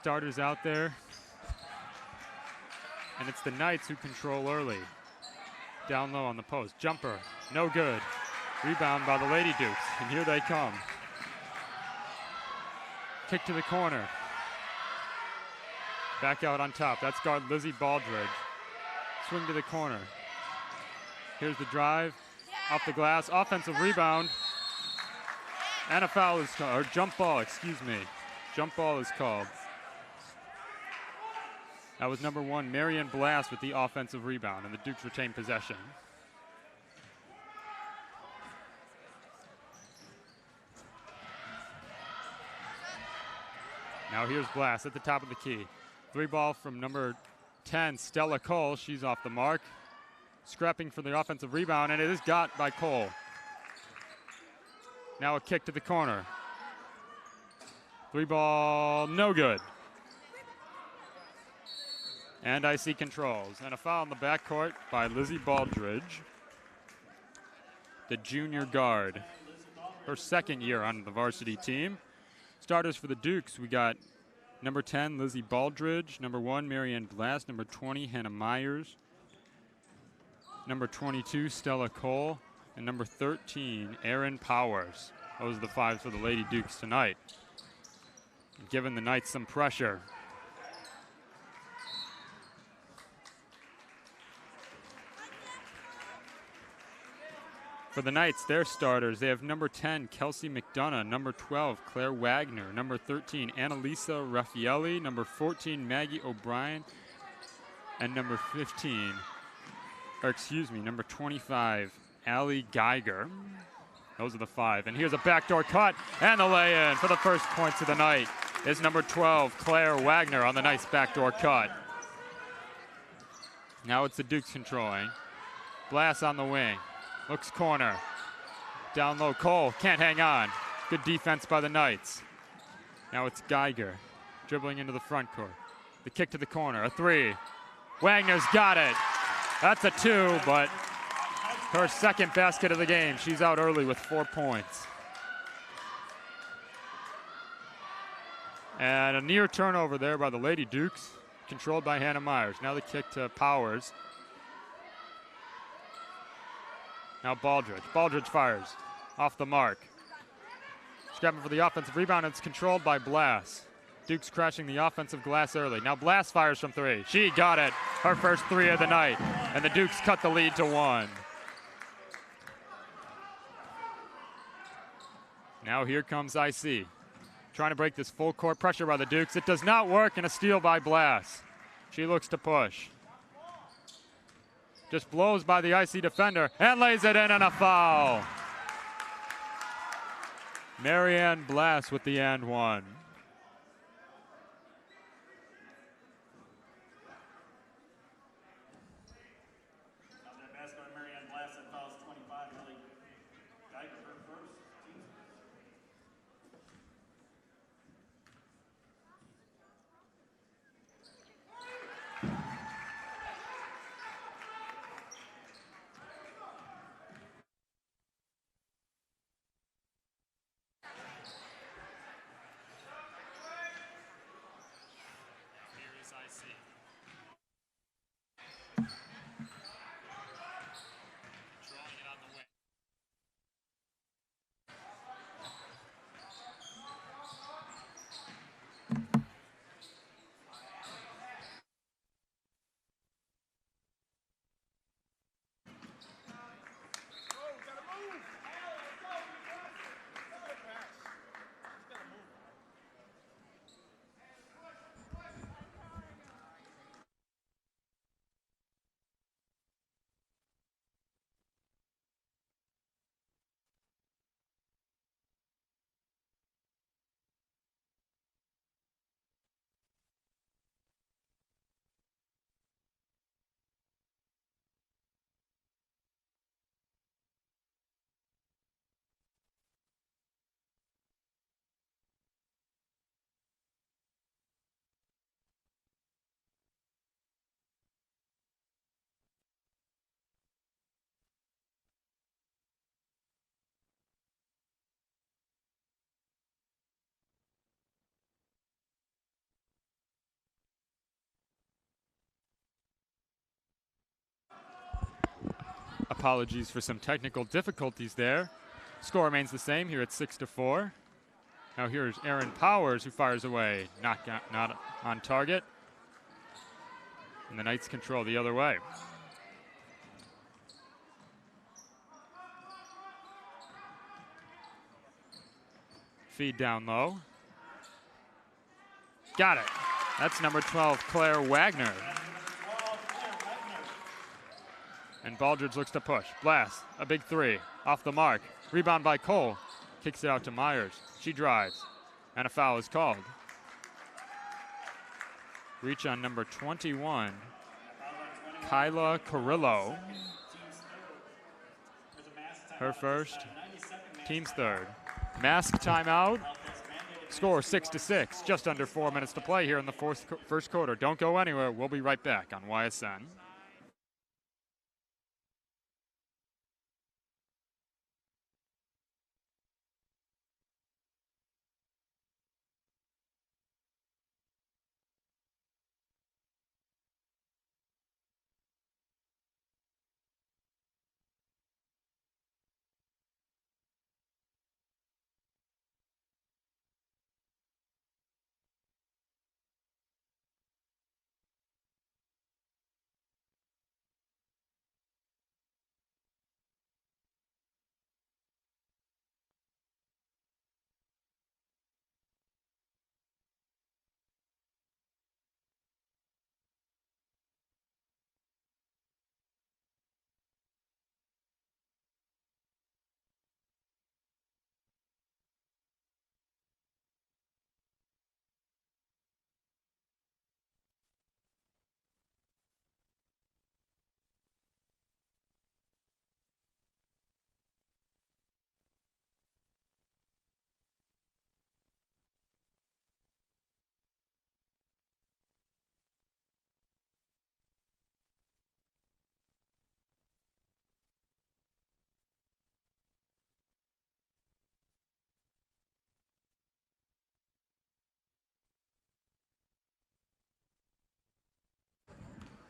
starters out there. And it's the Knights who control early. Down low on the post. Jumper, no good. Rebound by the Lady Dukes, and here they come. Kick to the corner. Back out on top. That's guard Lizzie Baldridge. Swing to the corner. Here's the drive. Off the glass. Offensive rebound. And a foul is called. Or jump ball, excuse me. Jump ball is called. That was number 1, Marianne Blast with the offensive rebound, and the Dukes retain possession. Now here's Blast at the top of the key. 3 ball from number 10, Stella Cole. She's off the mark. Scrapping for the offensive rebound, and it is got by Cole. Now a kick to the corner. 3 ball, no good. And IC controls. And a foul in the backcourt by Lizzie Baldridge, the junior guard. Her second year on the varsity team. Starters for the Dukes, we got number 10, Lizzie Baldridge, number 1, Marianne Blast, number 20, Hannah Myers, number 22, Stella Cole, and number 13, Erin Powers. Those are the 5s for the Lady Dukes tonight. Giving the Knights some pressure. For the Knights, their starters, they have number 10, Kelsey McDonough, number 12, Claire Wagner, number 13, Annalisa Raffaelli, number 14, Maggie O'Brien, and number 25, Allie Geiger. Those are the 5. And here's a backdoor cut, and the lay-in for the first points of the night is number 12, Claire Wagner on the nice backdoor cut. Now it's the Dukes controlling. Blast on the wing. Looks corner. Down low, Cole can't hang on. Good defense by the Knights. Now it's Geiger dribbling into the front court. The kick to the corner, a 3. Wagner's got it. That's a 2, but her second basket of the game. She's out early with 4 points. And a near turnover there by the Lady Dukes, controlled by Hannah Myers. Now the kick to Powers. Now Baldridge. Baldridge fires off the mark. Scrapping for the offensive rebound. It's controlled by Blast. Dukes crashing the offensive glass early. Now Blast fires from 3. She got it. Her first 3 of the night. And the Dukes cut the lead to 1. Now here comes IC. Trying to break this full court pressure by the Dukes. It does not work, and a steal by Blast. She looks to push. Just blows by the IC defender and lays it in, and a foul. Marianne Blast with the and 1. Apologies for some technical difficulties there. Score remains the same here at 6-4. Now here's Aaron Powers, who fires away. Not on target. And the Knights control the other way. Feed down low. Got it. That's number 12, Claire Wagner. And Baldridge looks to push. Blast, a big three. Off the mark. Rebound by Cole. Kicks it out to Myers. She drives. And a foul is called. Reach on number 21, Kyla Carrillo. Her first, team's third. Mask timeout. Score 6-6, just under 4 minutes to play here in the first quarter. Don't go anywhere. We'll be right back on YSN.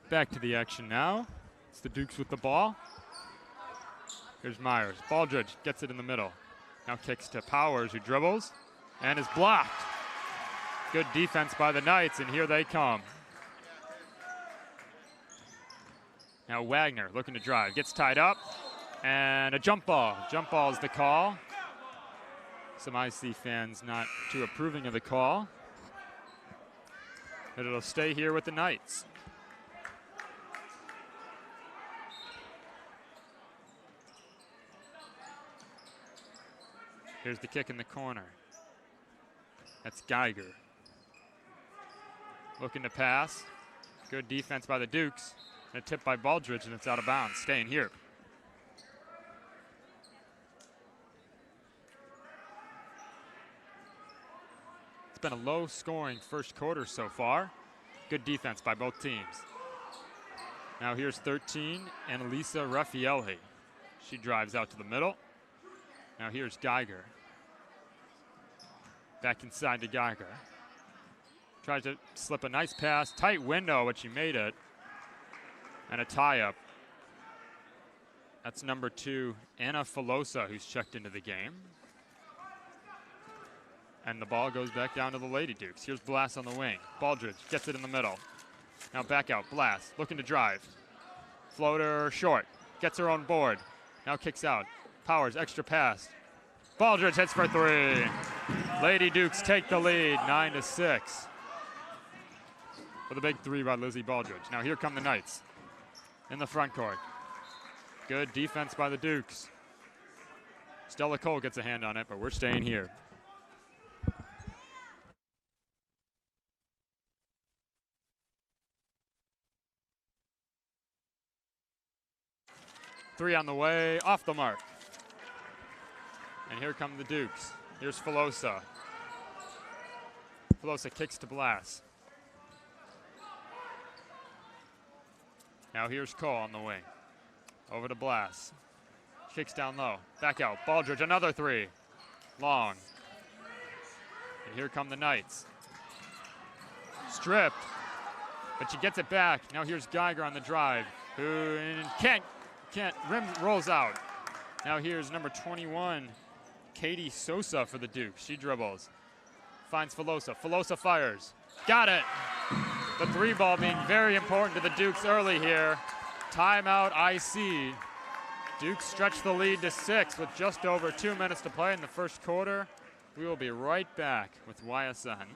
Back to the action now. It's the Dukes with the ball. Here's Myers. Baldridge gets it in the middle. Now kicks to Powers, who dribbles and is blocked. Good defense by the Knights, and here they come. Now Wagner looking to drive. Gets tied up. And a jump ball. Jump ball is the call. Some IC fans not too approving of the call. But it'll stay here with the Knights. Here's the kick in the corner. That's Geiger. Looking to pass. Good defense by the Dukes. And a tip by Baldridge, and it's out of bounds. Staying here. It's been a low-scoring first quarter so far. Good defense by both teams. Now here's 13, Annalisa Raffaelli. She drives out to the middle. Now here's Geiger. Back inside to Geiger. Tries to slip a nice pass. Tight window, but she made it. And a tie-up. That's number 2, Anna Filosa, who's checked into the game. And the ball goes back down to the Lady Dukes. Here's Blast on the wing. Baldridge gets it in the middle. Now back out. Blast looking to drive. Floater short. Gets her on board. Now kicks out. Powers, extra pass. Baldridge hits for 3. Lady Dukes take the lead, 9-6. With a big 3 by Lizzie Baldridge. Now here come the Knights in the front court. Good defense by the Dukes. Stella Cole gets a hand on it, but we're staying here. Three on the way, off the mark. And here come the Dukes. Here's Filosa. Filosa kicks to Blast. Now here's Cole on the wing. Over to Blast. Kicks down low. Back out. Baldridge, another 3. Long. And here come the Knights. Stripped. But she gets it back. Now here's Geiger on the drive. Who can't rim rolls out. Now here's number 21, Katie Sosa for the Dukes. She dribbles, finds Filosa. Filosa fires, got it. The three ball being very important to the Dukes early here. Timeout IC. Dukes stretch the lead to 6 with just over 2 minutes to play in the first quarter. We will be right back with YSN.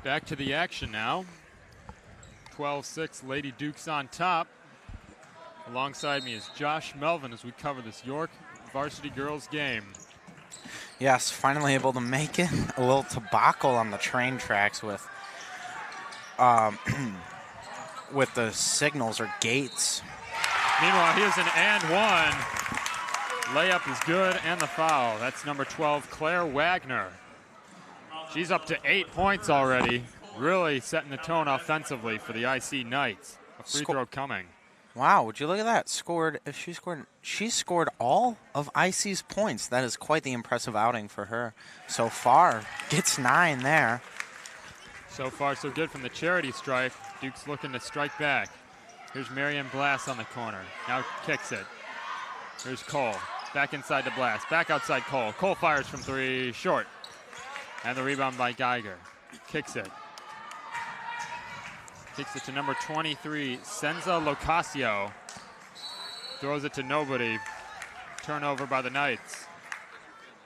Back to the action now. 12-6, Lady Dukes on top. Alongside me is Josh Melvin as we cover this York varsity girls game. Yes, finally able to make it. A little debacle on the train tracks with the signals or gates. Meanwhile, here's an and one. Layup is good and the foul. That's number 12, Claire Wagner. She's up to 8 points already, really setting the tone offensively for the IC Knights. A free throw coming. Wow, would you look at that? She scored all of IC's points. That is quite the impressive outing for her so far. Gets 9 there. So far, so good from the charity stripe. Duke's looking to strike back. Here's Marianne Blass on the corner. Now kicks it. Here's Cole. Back inside to Blass. Back outside Cole. Cole fires from 3, short. And the rebound by Geiger. Kicks it. Kicks it to number 23, Senza Locasio. Throws it to nobody. Turnover by the Knights.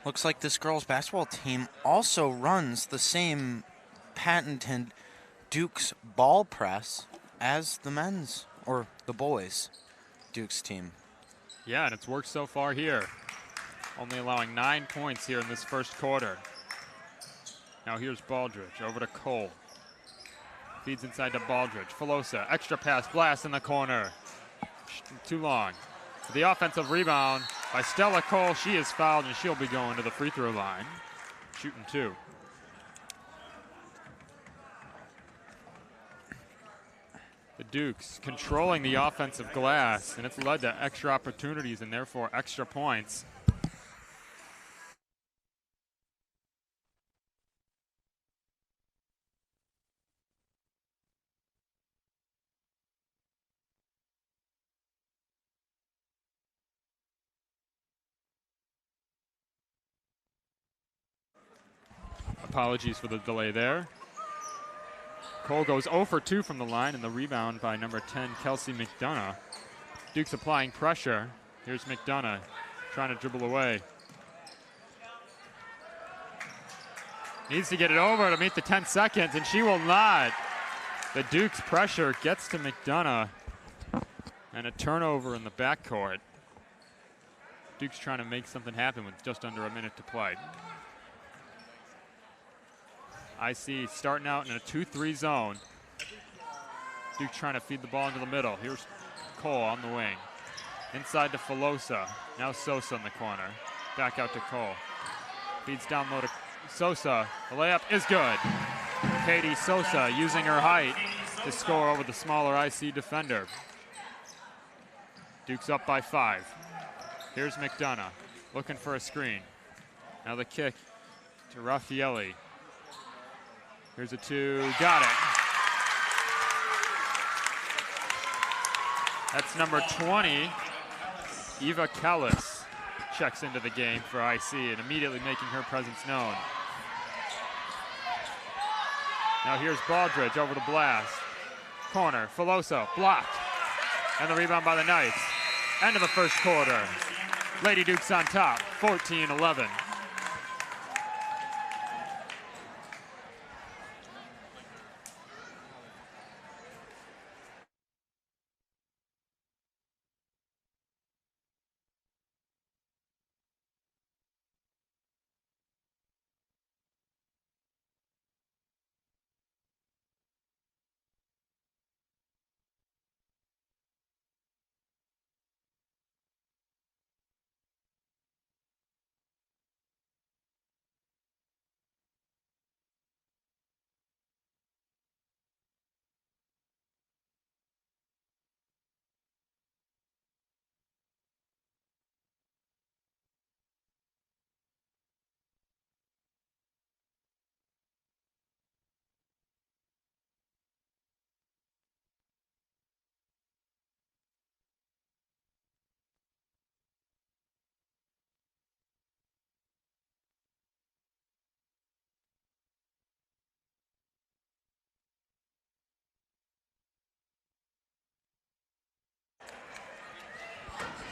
Looks like this girls basketball team also runs the same patented Duke's ball press as the men's, or the boys' Duke's team. Yeah, and it's worked so far here. Only allowing 9 points here in this first quarter. Now here's Baldridge, over to Cole. Feeds inside to Baldridge. Filosa, extra pass, Blast in the corner. Too long. The offensive rebound by Stella Cole. She is fouled and she'll be going to the free throw line. Shooting 2. The Dukes controlling the offensive glass, and it's led to extra opportunities and therefore extra points. Apologies for the delay there. Cole goes 0 for 2 from the line, and the rebound by number 10, Kelsey McDonough. Duke's applying pressure. Here's McDonough trying to dribble away. Needs to get it over to meet the 10 seconds, and she will not. The Duke's pressure gets to McDonough, and a turnover in the backcourt. Duke's trying to make something happen with just under a minute to play. IC starting out in a 2-3 zone. Duke trying to feed the ball into the middle. Here's Cole on the wing. Inside to Filosa. Now Sosa in the corner. Back out to Cole. Feeds down low to Sosa. The layup is good. Katie Sosa using her height to score over the smaller IC defender. Duke's up by 5. Here's McDonough looking for a screen. Now the kick to Raffaelli. Here's a 2, got it. That's number 20, Eva Callis, checks into the game for IC and immediately making her presence known. Now here's Baldridge over to Blast. Corner, Filosa, blocked. And the rebound by the Knights. End of the first quarter. Lady Dukes on top, 14-11.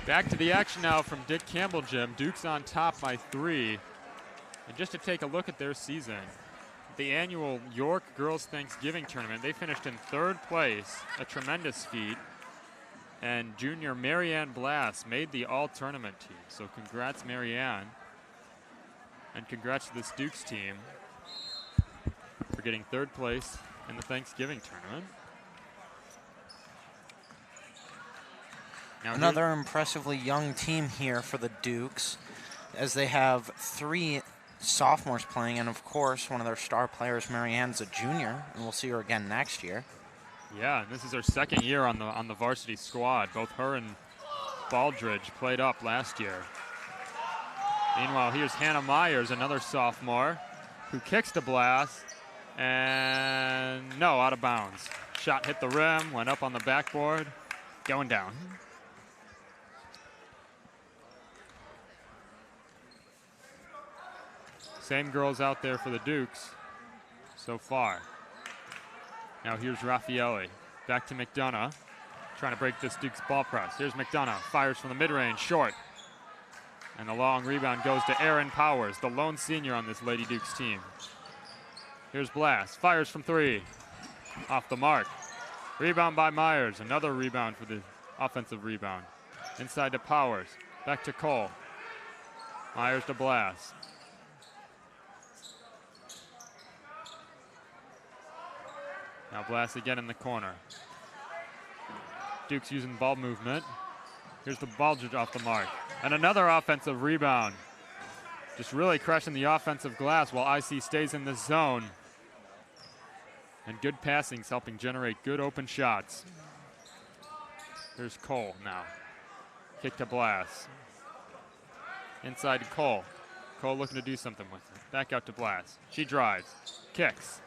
Back to the action now from Dick Campbell Gym. Duke's on top by 3. And just to take a look at their season, the annual York Girls Thanksgiving Tournament, they finished in 3rd place, a tremendous feat. And junior Marianne Blass made the all-tournament team. So congrats, Marianne. And congrats to this Dukes team for getting 3rd place in the Thanksgiving tournament. Now another impressively young team here for the Dukes, as they have 3 sophomores playing, and of course one of their star players, Marianne's a junior, and we'll see her again next year. Yeah, and this is her 2nd year on the varsity squad. Both her and Baldridge played up last year. Meanwhile, here's Hannah Myers, another sophomore, who kicks to Blass, and no, out of bounds. Shot hit the rim, went up on the backboard, going down. Same girls out there for the Dukes so far. Now here's Raffaelli. Back to McDonough. Trying to break this Dukes ball press. Here's McDonough. Fires from the mid-range. Short. And the long rebound goes to Erin Powers, the lone senior on this Lady Dukes team. Here's Blass. Fires from 3. Off the mark. Rebound by Myers. Another rebound for the offensive rebound. Inside to Powers. Back to Cole. Myers to Blass. Now Blass again in the corner. Duke's using ball movement. Here's the Baldridge off the mark. And another offensive rebound. Just really crushing the offensive glass while IC stays in this zone. And good passing's helping generate good open shots. Here's Cole now. Kick to Blass. Inside to Cole. Cole looking to do something with it. Back out to Blass. She drives. Kicks.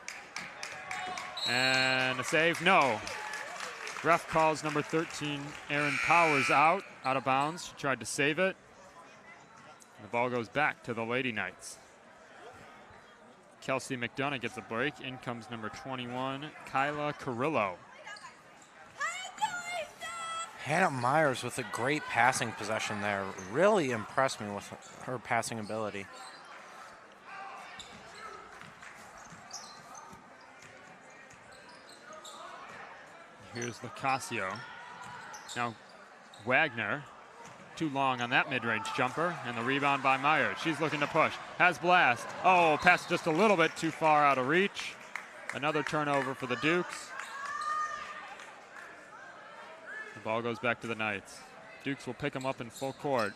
And a save, no. Ref calls number 13, Erin Powers out of bounds. She tried to save it. And the ball goes back to the Lady Knights. Kelsey McDonough gets a break. In comes number 21, Kyla Carrillo. Hannah Myers with a great passing possession there. Really impressed me with her passing ability. Here's Lacasio. Now Wagner, too long on that mid-range jumper, and the rebound by Myers. She's looking to push. Has Blast. Oh, pass just a little bit too far out of reach. Another turnover for the Dukes. The ball goes back to the Knights. Dukes will pick them up in full court.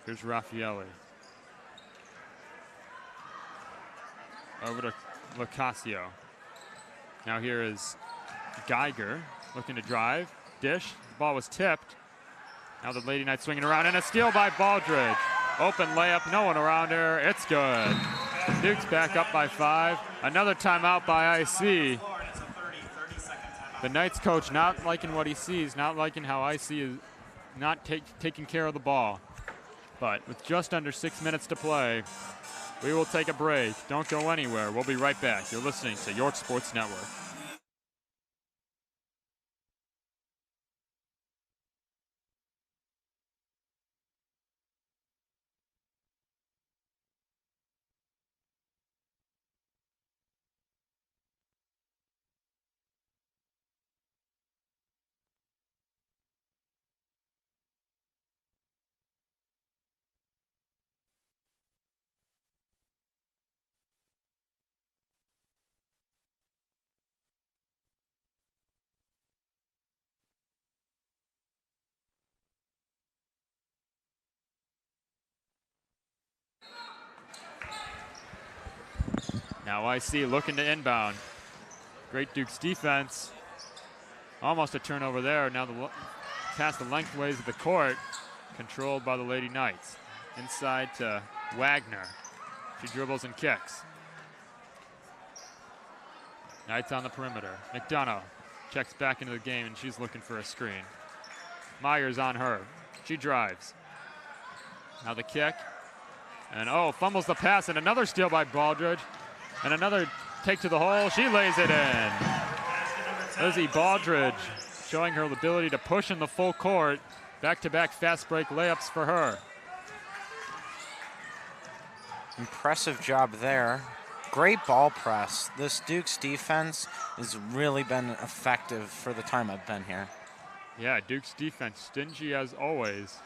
Here's Raffaelli. Over to Lacasio. Now here is Geiger looking to drive. Dish. The ball was tipped. Now the Lady Knights swinging around, and a steal by Baldridge. Open layup, no one around her. It's good. Dukes back up by 5. Another timeout by IC. The Knights coach not liking what he sees, not liking how IC is not taking care of the ball. But with just under 6 minutes to play, we will take a break. Don't go anywhere. We'll be right back. You're listening to York Sports Network. Now IC looking to inbound. Great Dukes defense. Almost a turnover there. Now the pass the lengthways of the court, controlled by the Lady Knights. Inside to Wagner. She dribbles and kicks. Knights on the perimeter. McDonough checks back into the game, and she's looking for a screen. Myers on her. She drives. Now the kick. And fumbles the pass, and another steal by Baldridge. And another take to the hole. She lays it in. Lizzie Baldridge showing her ability to push in the full court Back-to-back fast break layups for her. Impressive job there. Great ball press. This Duke's defense has really been effective for the time I've been here. Yeah, Duke's defense, stingy as always.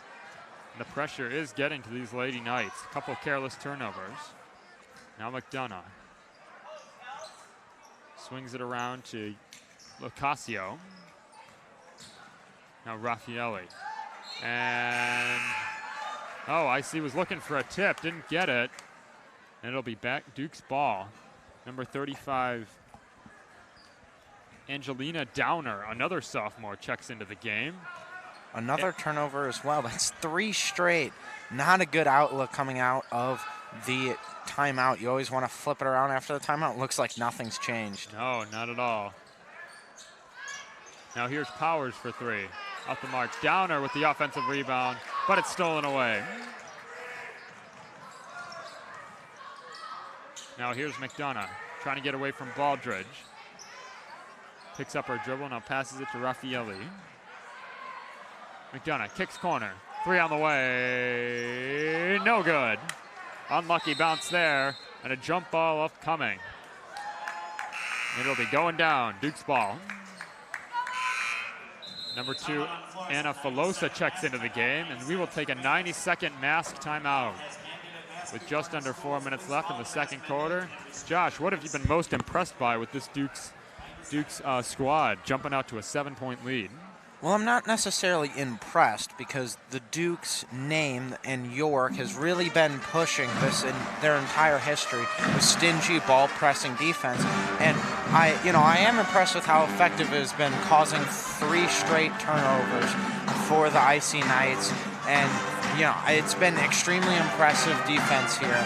And the pressure is getting to these Lady Knights. A couple of careless turnovers. Now McDonough swings it around to Locasio. Now Raffaelli. And, oh, IC was looking for a tip, didn't get it. And it'll be back Duke's ball. Number 35, Angelina Downer, another sophomore, checks into the game. Another turnover as well. That's 3 straight. Not a good outlook coming out of the timeout. You always want to flip it around after the timeout. Looks like nothing's changed. No, not at all. Now here's Powers for 3. Off the mark. Downer with the offensive rebound, but it's stolen away. Now here's McDonough trying to get away from Baldridge. Picks up her dribble, now passes it to Raffaelli. McDonough kicks corner. 3 on the way. No good. Unlucky bounce there, and a jump ball upcoming. It'll be going down. Duke's ball. Number 2, Anna Filosa checks into the game, and we will take a 90-second mask timeout. With just under 4 minutes left in the second quarter. Josh, what have you been most impressed by with this Duke's squad jumping out to a 7-point lead? Well, I'm not necessarily impressed because the Duke's name and York has really been pushing this in their entire history with stingy ball pressing defense. And I am impressed with how effective it has been, causing 3 straight turnovers for the IC Knights. And it's been extremely impressive defense here.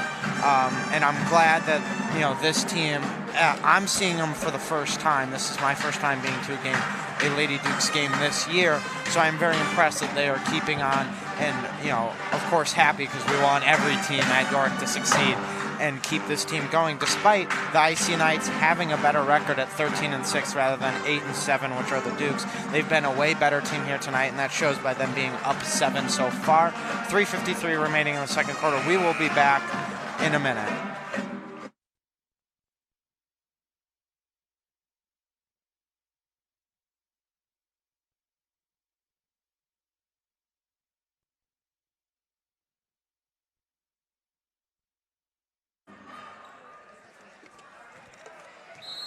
And I'm glad that, this team, I'm seeing them for the first time. This is my first time being to a Lady Dukes game this year. So I'm very impressed that they are keeping on and, of course happy because we want every team at York to succeed and keep this team going, despite the IC Knights having a better record at 13-6 rather than 8-7, which are the Dukes. They've been a way better team here tonight, and that shows by them being up 7 so far. 3:53 remaining in the second quarter. We will be back in a minute.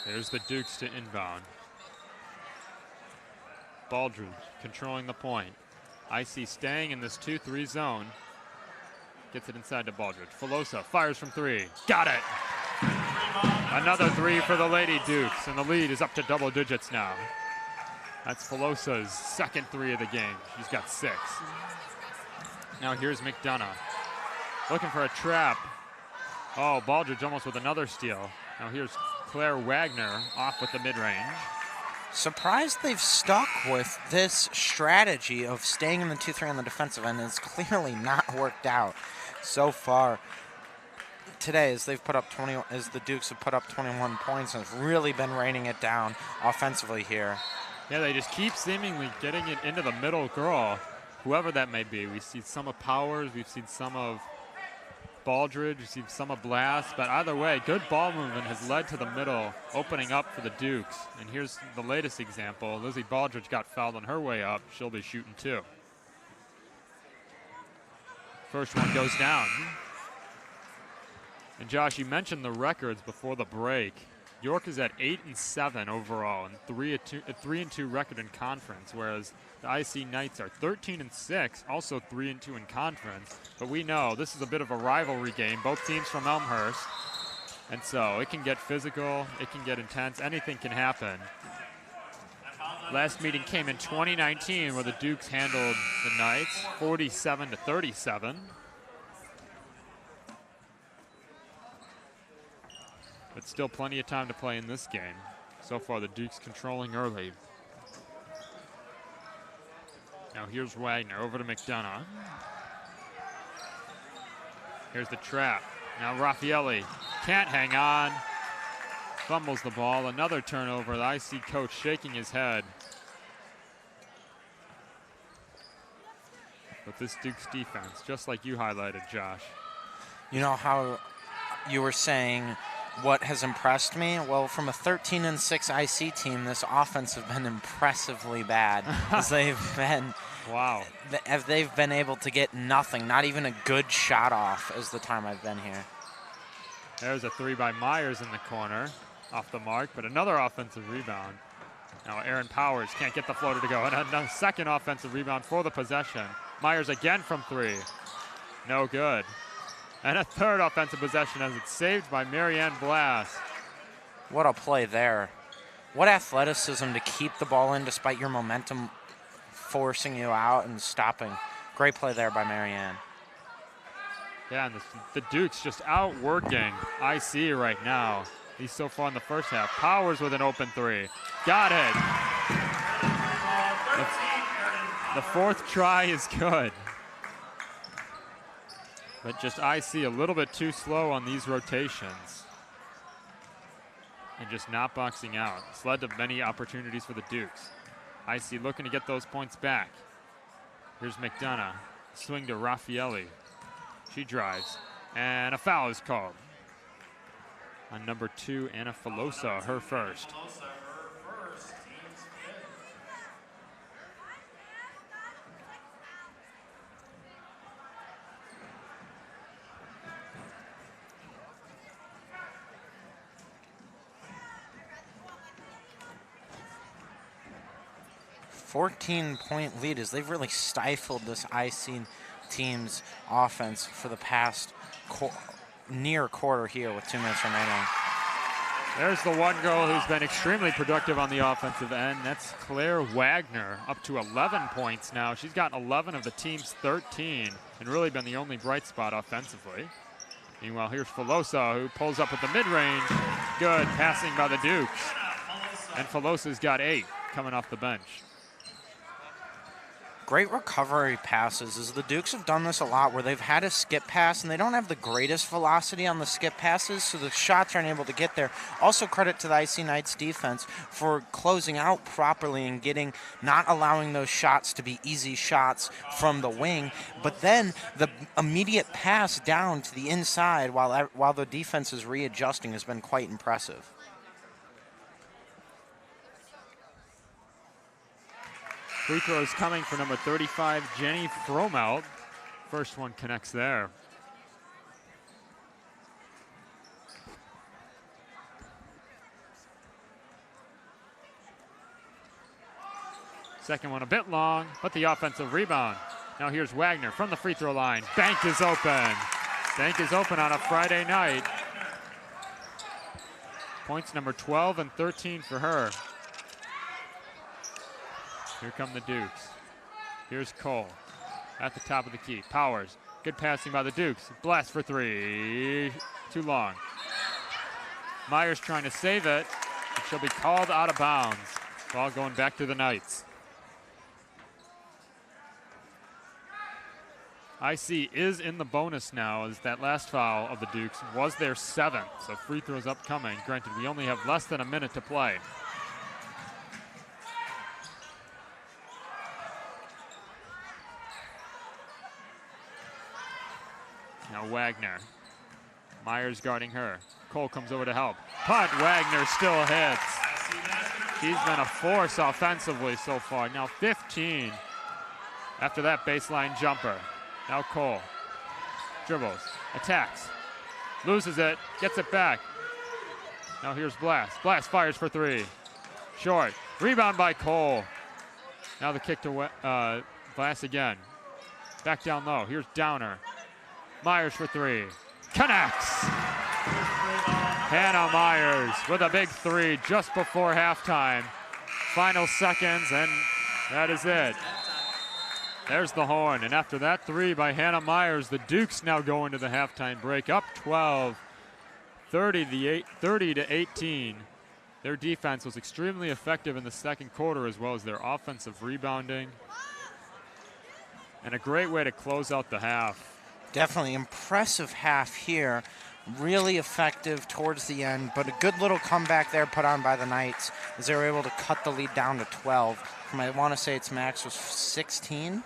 There's the Dukes to inbound. Baldridge controlling the point. IC staying in this 2-3 zone. Gets it inside to Baldridge. Filosa fires from 3. Got it! Another 3 for the Lady Dukes, and the lead is up to double digits now. That's Filosa's second 3 of the game. She's got 6. Now here's McDonough. Looking for a trap. Oh, Baldridge almost with another steal. Now here's Claire Wagner off with the mid-range. Surprised they've stuck with this strategy of staying in the 2-3 on the defensive end. It's clearly not worked out so far today, as they've put up as the Dukes have put up 21 points and have really been raining it down offensively here. Yeah, they just keep seemingly getting it into the middle girl, whoever that may be. We've seen some of Powers, we've seen some of Baldridge, we've seen some of Blast, but either way, good ball movement has led to the middle, opening up for the Dukes. And here's the latest example. Lizzie Baldridge got fouled on her way up. She'll be shooting 2. First one goes down. And Josh, you mentioned the records before the break. York is at 8-7 overall and 3-2 record in conference, whereas the IC Knights are 13-6, also 3-2 in conference. But we know this is a bit of a rivalry game, both teams from Elmhurst. And so it can get physical, it can get intense, anything can happen. Last meeting came in 2019 where the Dukes handled the Knights 47-37. But still plenty of time to play in this game. So far, the Dukes controlling early. Now here's Wagner over to McDonough. Here's the trap. Now Raffaelli can't hang on. Fumbles the ball. Another turnover. The IC coach shaking his head. with this Duke's defense, just like you highlighted, Josh. You know how you were saying what has impressed me? Well, from a 13-6 IC team, this offense has been impressively bad. As they've been, wow, as they've been able to get nothing, not even a good shot off as the time I've been here. There's a three by Myers in the corner, off the mark, but another offensive rebound. Now Aaron Powers can't get the floater to go, and a second offensive rebound for the possession. Myers again from three, no good. And a third offensive possession as it's saved by Marianne Blass. What a play there. What athleticism to keep the ball in despite your momentum forcing you out and stopping. Great play there by Marianne. Yeah, and the Dukes just outworking IC right now. He's so far in the first half. Powers with an open three. Got it. The fourth try is good. But just IC a little bit too slow on these rotations. And just not boxing out. It's led to many opportunities for the Dukes. IC looking to get those points back. Here's McDonough. Swing to Raffaelli. She drives. And a foul is called on number 2, Anna Filosa, her first. 14-point lead as they've really stifled this IC team's offense for the past near quarter here with 2 minutes remaining. There's the one girl who's been extremely productive on the offensive end. That's Claire Wagner, up to 11 points now. She's gotten 11 of the team's 13 and really been the only bright spot offensively. Meanwhile, here's Filosa, who pulls up with the mid-range. Good passing by the Dukes. And Filosa's got 8 coming off the bench. Great recovery passes, as the Dukes have done this a lot where they've had a skip pass and they don't have the greatest velocity on the skip passes, so the shots aren't able to get there. Also credit to the IC Knights defense for closing out properly and not allowing those shots to be easy shots from the wing, but then the immediate pass down to the inside while the defense is readjusting has been quite impressive. Free throws coming for number 35, Jenny Fromelt. First one connects there. Second one a bit long, but the offensive rebound. Now here's Wagner from the free throw line. Bank is open. Bank is open on a Friday night. Points number 12 and 13 for her. Here come the Dukes. Here's Cole at the top of the key. Powers, good passing by the Dukes. Blast for 3, too long. Myers trying to save it. She'll be called out of bounds. Ball going back to the Knights. IC is in the bonus now, as that last foul of the Dukes was their 7th. So free throws upcoming. Granted, we only have less than a minute to play. Now Wagner. Myers guarding her. Cole comes over to help. Punt, Wagner still hits. He's been a force offensively so far. Now 15 after that baseline jumper. Now Cole dribbles, attacks, loses it, gets it back. Now here's Blast. Blast fires for 3. Short. Rebound by Cole. Now the kick to Blast again. Back down low. Here's Downer. Myers for 3. Connects. Hannah Myers with a big 3 just before halftime. Final seconds, and that is it. There's the horn, and after that 3 by Hannah Myers, the Dukes now go into the halftime break, up 12, 30 to 18. Their defense was extremely effective in the second quarter, as well as their offensive rebounding. And a great way to close out the half. Definitely impressive half here. Really effective towards the end, but a good little comeback there put on by the Knights as they were able to cut the lead down to 12. From, I want to say its max was 16.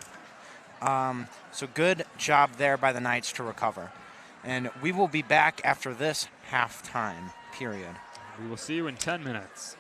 So good job there by the Knights to recover. And we will be back after this halftime period. We will see you in 10 minutes.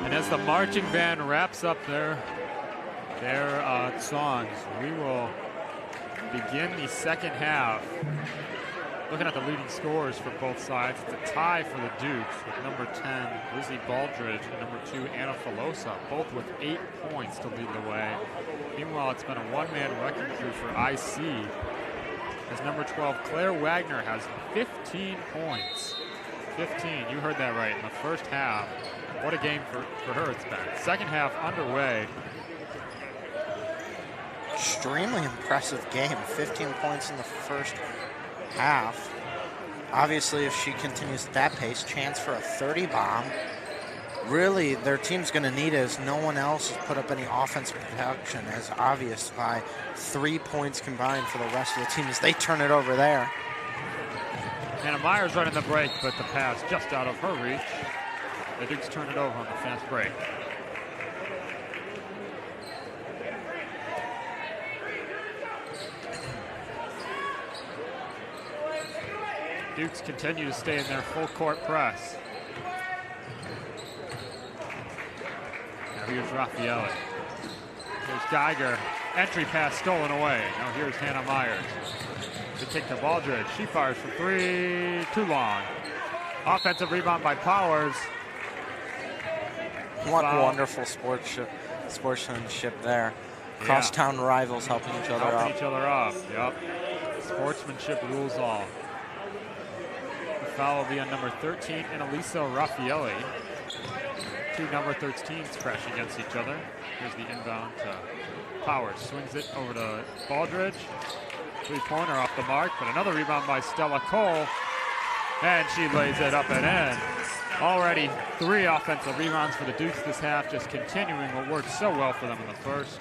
And as the marching band wraps up their songs, we will begin the second half. Looking at the leading scorers for both sides, it's a tie for the Dukes with number 10, Lizzie Baldridge, and number 2, Anna Filosa, both with 8 points to lead the way. Meanwhile, it's been a one-man wrecking crew for IC, as number 12, Claire Wagner, has 15 points. 15, you heard that right, in the first half. What a game for her it's been. Second half underway. Extremely impressive game. 15 points in the first half. Obviously, if she continues at that pace, chance for a 30 bomb. Really, their team's going to need it, as no one else has put up any offensive production, as obvious by 3 points combined for the rest of the team as they turn it over there. Hannah Myers running the break, but the pass just out of her reach. The Dukes turn it over on the fast break. Dukes continue to stay in their full court press. Now here's Raffaelli. Here's Geiger. Entry pass stolen away. Now here's Hannah Myers. To kick to Baldridge. She fires for 3. Too long. Offensive rebound by Powers. What wonderful sportsmanship there. Crosstown rivals helping each other up. Yep. Sportsmanship rules all. The foul will be on number 13, Annalisa Raffaelli. Two number 13s crash against each other. Here's the inbound to Powers. Swings it over to Baldridge. Three-pointer off the mark, but another rebound by Stella Cole. And she lays it up and in. Already 3 offensive rebounds for the Dukes this half, just continuing what worked so well for them in the first.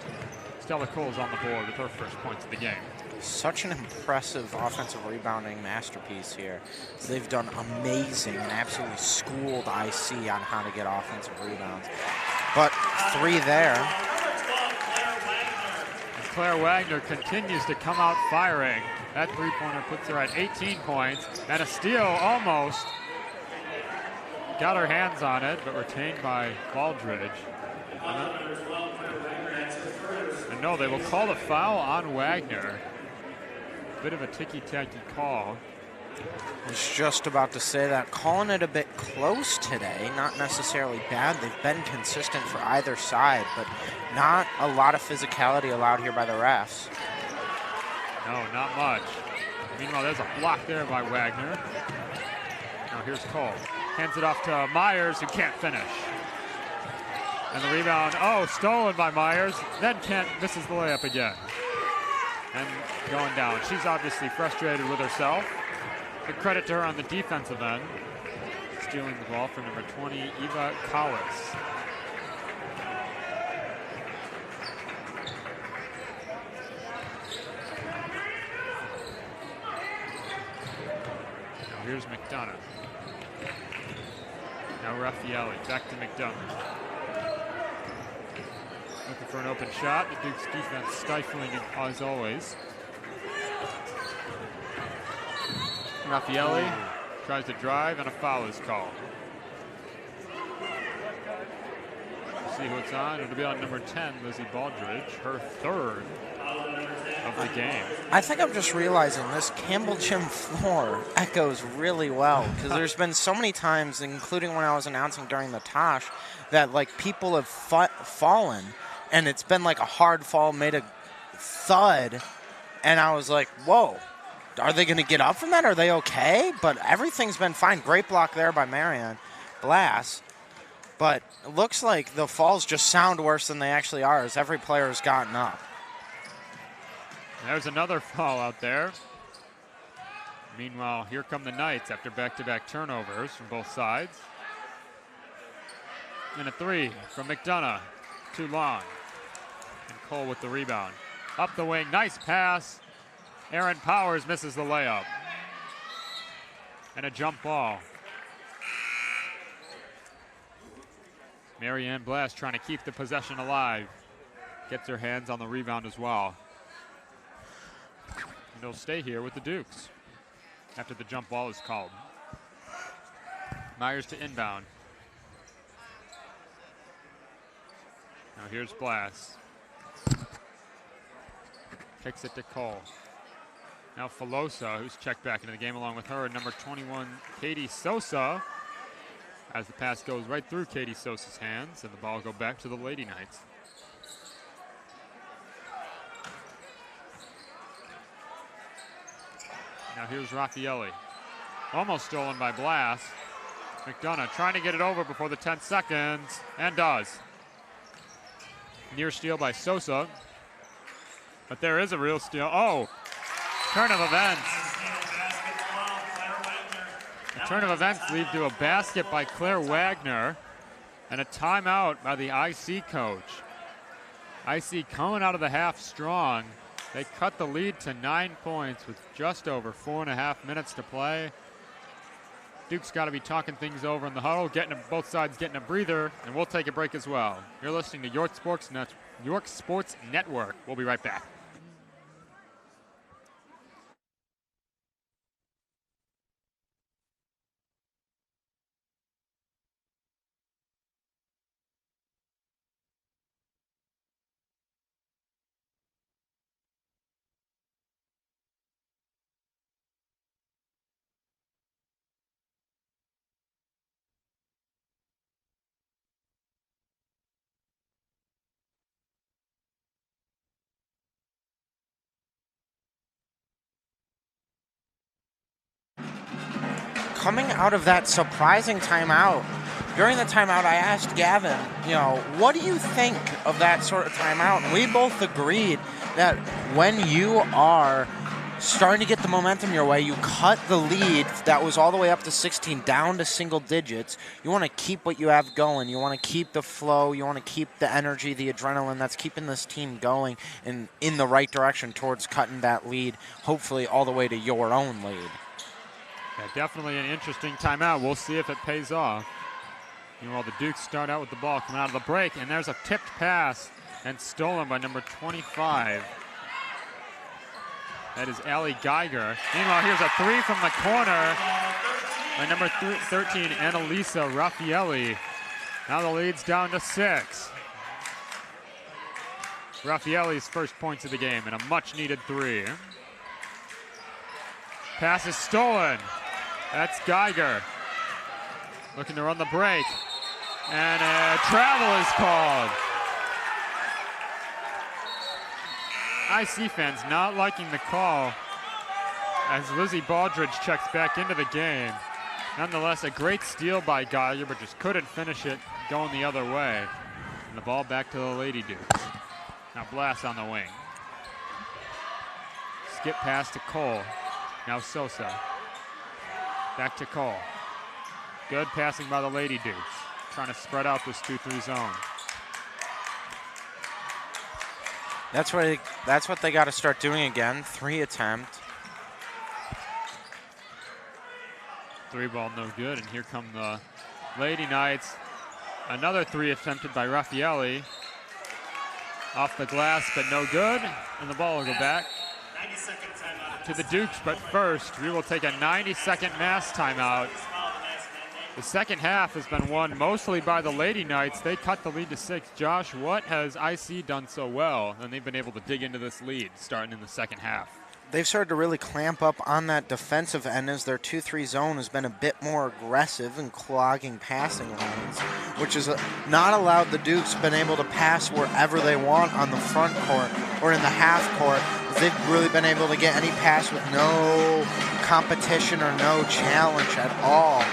Stella Cole's on the board with her first points of the game. Such an impressive offensive rebounding masterpiece here. They've done amazing and absolutely schooled IC on how to get offensive rebounds. But 3 there. And Claire Wagner continues to come out firing. That three-pointer puts her at 18 points, and a steal almost. Got her hands on it, but retained by Baldridge. And no, they will call the foul on Wagner. Bit of a ticky-tacky call. I was just about to say that. Calling it a bit close today, not necessarily bad. They've been consistent for either side, but not a lot of physicality allowed here by the refs. No, not much. Meanwhile, there's a block there by Wagner. Now here's Cole. Hands it off to Myers, who can't finish. And the rebound, stolen by Myers. Then Kent misses the layup again. And going down. She's obviously frustrated with herself. Good credit to her on the defensive end. Stealing the ball from number 20, Eva Collis. Now here's McDonough. Now Raffaelli, back to McDonough. Looking for an open shot. The Duke's defense stifling it as always. Raffaelli tries to drive, and a foul is called. We'll see who it's on. It'll be on number 10, Lizzie Baldridge, her third of the game. I think I'm just realizing this Campbell Gym floor echoes really well, because there's been so many times, including when I was announcing during the Tosh, that like people have fallen, and it's been like a hard fall, made a thud, and I was like, whoa. Are they going to get up from that? Are they okay? But everything's been fine. Great block there by Marianne Blass. But it looks like the falls just sound worse than they actually are, as every player has gotten up. There's another foul out there. Meanwhile, here come the Knights after back-to-back turnovers from both sides. And a three from McDonough. Too long. And Cole with the rebound. Up the wing, nice pass. Aaron Powers misses the layup. And a jump ball. Marianne Blass trying to keep the possession alive. Gets her hands on the rebound as well. And they'll stay here with the Dukes after the jump ball is called. Myers to inbound. Now here's Blass. Kicks it to Cole. Now Filosa, who's checked back into the game along with her, number 21, Katie Sosa. As the pass goes right through Katie Sosa's hands, and the ball will go back to the Lady Knights. Now here's Raffaelli. Almost stolen by Blass. McDonough trying to get it over before the 10 seconds, and does. Near steal by Sosa. But there is a real steal. Oh! Turn of events. The turn of events lead to a basket by Claire Wagner and a timeout by the IC coach. IC coming out of the half strong. They cut the lead to 9 points with just over 4.5 minutes to play. Duke's got to be talking things over in the huddle, both sides getting a breather, and we'll take a break as well. You're listening to York Sports Network. We'll be right back. Coming out of that surprising timeout, during the timeout I asked Gavin, what do you think of that sort of timeout? And we both agreed that when you are starting to get the momentum your way, you cut the lead that was all the way up to 16 down to single digits. You want to keep what you have going. You want to keep the flow. You want to keep the energy, the adrenaline that's keeping this team going and in the right direction towards cutting that lead, hopefully all the way to your own lead. Yeah, definitely an interesting timeout. We'll see if it pays off. Meanwhile, the Dukes start out with the ball coming out of the break, and there's a tipped pass and stolen by number 25. That is Allie Geiger. Meanwhile, here's a three from the corner by number 13, Annalisa Raffaelli. Now the lead's down to 6. Raffaelli's first points of the game and a much-needed three. Pass is stolen. That's Geiger. Looking to run the break. And a travel is called. IC fans not liking the call as Lizzie Baldridge checks back into the game. Nonetheless, a great steal by Geiger, but just couldn't finish it going the other way. And the ball back to the Lady Dukes. Now Blass on the wing. Skip pass to Cole. Now Sosa. Back to Cole. Good passing by the Lady Dukes. Trying to spread out this 2-3 zone. That's what they got to start doing again. 3 attempt. 3 ball no good, and here come the Lady Knights. Another 3 attempted by Raffaelli. Off the glass, but no good, and the ball will go back to the Dukes. But first, we will take a 90-second mass timeout. The second half has been won mostly by the Lady Knights. They cut the lead to 6. Josh, what has IC done so well, and they've been able to dig into this lead starting in the second half? They've started to really clamp up on that defensive end as their 2-3 zone has been a bit more aggressive and clogging passing lanes, which has not allowed the Dukes been able to pass wherever they want on the front court or in the half court. They've really been able to get any pass with no competition or no challenge at all,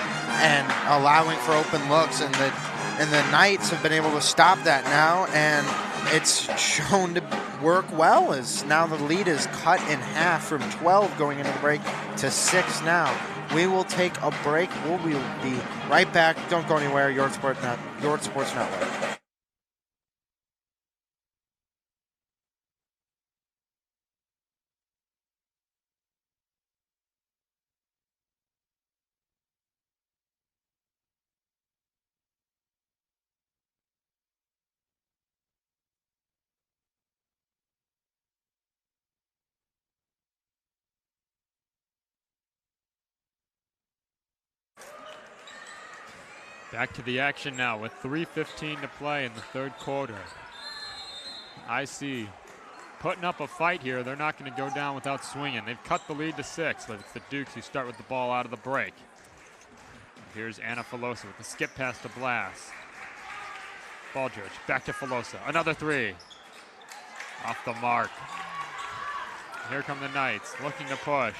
and allowing for open looks, and the Knights have been able to stop that now, and it's shown to work well, as now the lead is cut in half from 12 going into the break to 6 now. We will take a break. We'll be right back. Don't go anywhere. Your Sports Network. Back to the action now with 3:15 to play in the third quarter. IC putting up a fight here. They're not going to go down without swinging. They've cut the lead to 6, but it's the Dukes who start with the ball out of the break. Here's Anna Filosa with the skip pass to Blass. Baldridge back to Filosa. Another 3. Off the mark. Here come the Knights looking to push.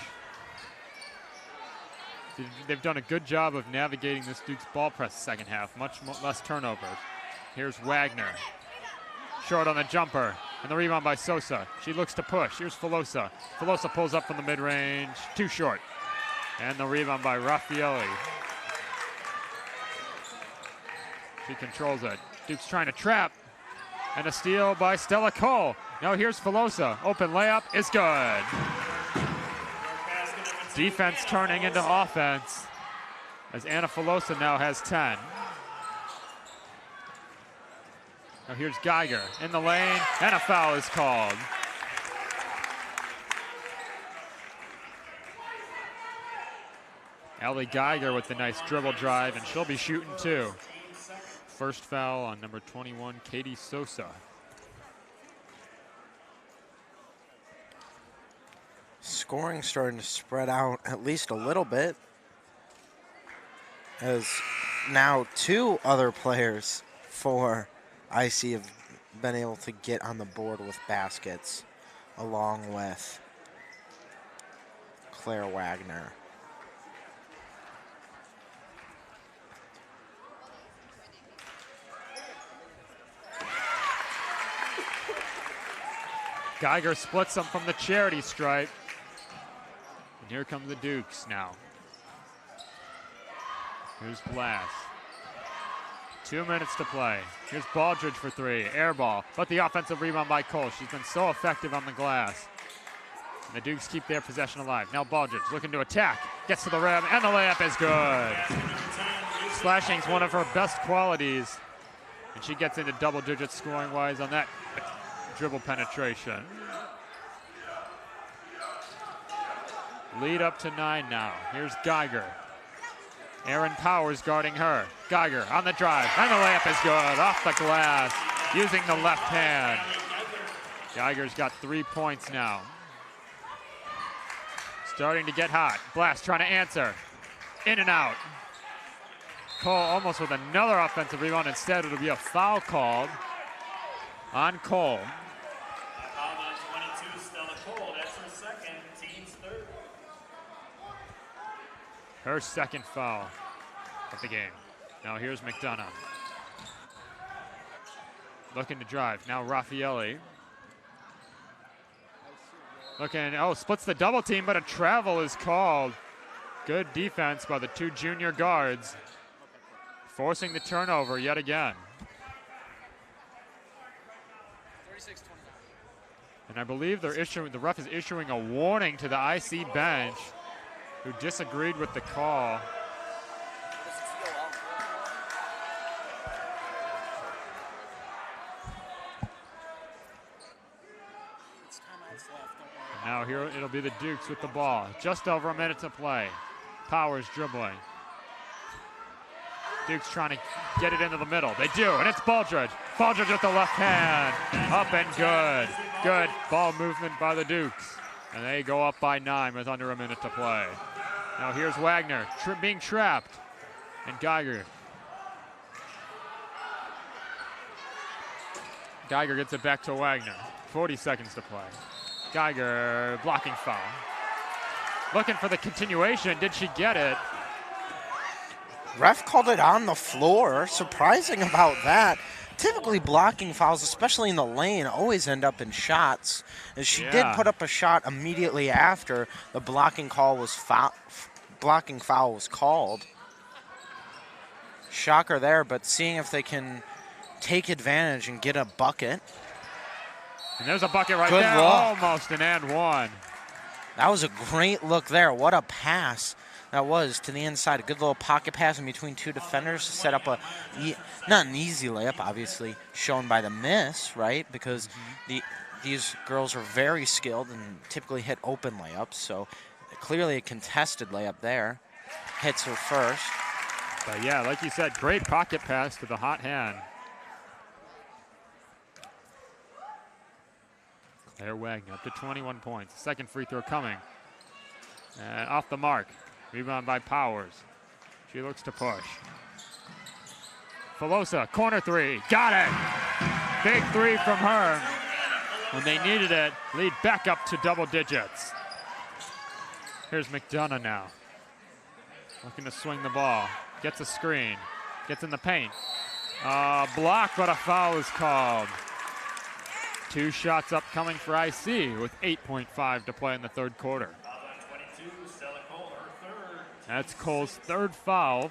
They've done a good job of navigating this Duke's ball press second half. Much less turnovers. Here's Wagner. Short on the jumper. And the rebound by Sosa. She looks to push. Here's Filosa. Filosa pulls up from the mid-range. Too short. And the rebound by Raffaelli. She controls it. Duke's trying to trap. And a steal by Stella Cole. Now here's Filosa. Open layup is good. Defense turning into offense as Anna Filosa now has 10. Now here's Geiger in the lane, and a foul is called. Allie Geiger with the nice dribble drive, and she'll be shooting 2. First foul on number 21, Katie Sosa. Scoring starting to spread out at least a little bit, as now 2 other players for IC have been able to get on the board with baskets, along with Claire Wagner. Geiger splits them from the charity stripe. And here come the Dukes now. Here's Blass. 2 minutes to play. Here's Baldridge for 3. Air ball, but the offensive rebound by Cole. She's been so effective on the glass. And the Dukes keep their possession alive. Now Baldridge looking to attack. Gets to the rim, and the layup is good. Slashing's one of her best qualities. And she gets into double digits scoring-wise on that dribble penetration. Lead up to 9 now. Here's Geiger. Aaron Powers guarding her. Geiger on the drive, and the layup is good off the glass using the left hand. Geiger's got 3 points now. Starting to get hot. Blast trying to answer. In and out. Cole almost with another offensive rebound. Instead, it'll be a foul called on Cole. Foul on 22, Stella Cole. That's her second, team's third. Her second foul of the game. Now here's McDonough. Looking to drive. Now Raffaelli. Looking, splits the double team, but a travel is called. Good defense by the two junior guards. Forcing the turnover yet again. 36-29. And I believe the ref is issuing a warning to the IC bench who disagreed with the call. Now here it'll be the Dukes with the ball. Just over a minute to play. Powers dribbling. Dukes trying to get it into the middle. They do, and it's Baldridge. Baldridge with the left hand. Up and good. Good ball movement by the Dukes. And they go up by 9 with under a minute to play. Now here's Wagner being trapped. And Geiger. Geiger gets it back to Wagner. 40 seconds to play. Geiger blocking foul. Looking for the continuation. Did she get it? Ref called it on the floor. Surprising about that. Typically blocking fouls, especially in the lane, always end up in shots. And she did put up a shot immediately after the blocking foul was called. Shocker there, but seeing if they can take advantage and get a bucket. And there's a bucket right Good there. look. Almost an and one. That was a great look there. What a pass that was to the inside. A good little pocket pass in between two defenders to set up not an easy layup, obviously, shown by the miss, right? Because these girls are very skilled and typically hit open layups. So clearly a contested layup there. Hits her first. But yeah, like you said, great pocket pass to the hot hand. Claire Wagner up to 21 points. Second free throw coming. And off the mark. Rebound by Powers. She looks to push. Filosa, corner three. Got it! Big three from her. When they needed it, lead back up to double digits. Here's McDonough now. Looking to swing the ball. Gets a screen. Gets in the paint. Block, but a foul is called. 2 shots upcoming for IC with 8.5 to play in the third quarter. That's Cole's third foul.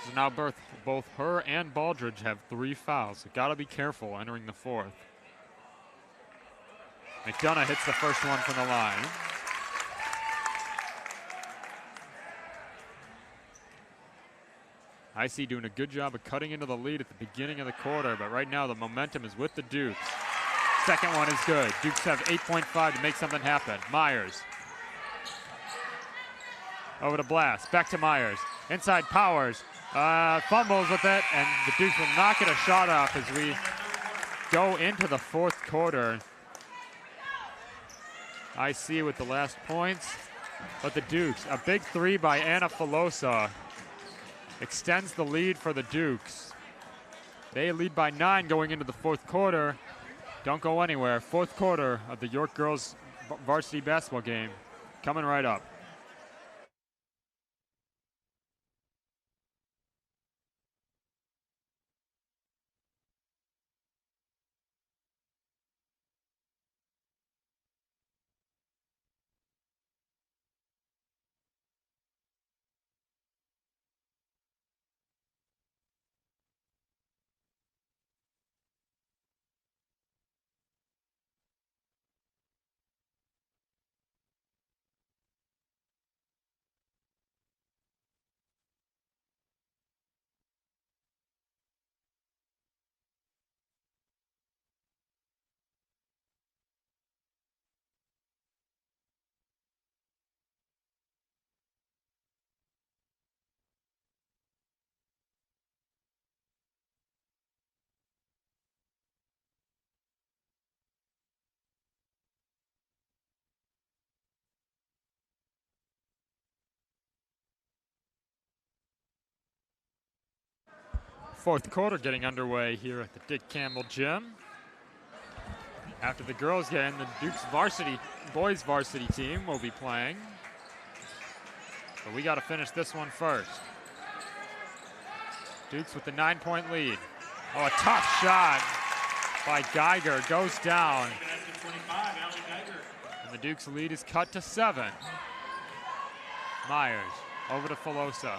So now both her and Baldridge have 3 fouls. So got to be careful entering the fourth. McDonough hits the first one from the line. IC doing a good job of cutting into the lead at the beginning of the quarter, but right now the momentum is with the Dukes. Second one is good. Dukes have 8.5 to make something happen. Myers. Over to Blast. Back to Myers. Inside Powers. Fumbles with it, and the Dukes will not get a shot off as we go into the fourth quarter. IC with the last points, but the Dukes, a big 3 by Anna Filosa extends the lead for the Dukes. They lead by 9 going into the fourth quarter. Don't go anywhere. Fourth quarter of the York girls varsity basketball game coming right up. Fourth quarter getting underway here at the Dick Campbell Gym. After the girls get in, the Duke's boys varsity team will be playing. But we got to finish this one first. Dukes with the 9-point lead. Oh, a tough shot by Geiger goes down. And the Dukes lead is cut to 7. Myers over to Filosa.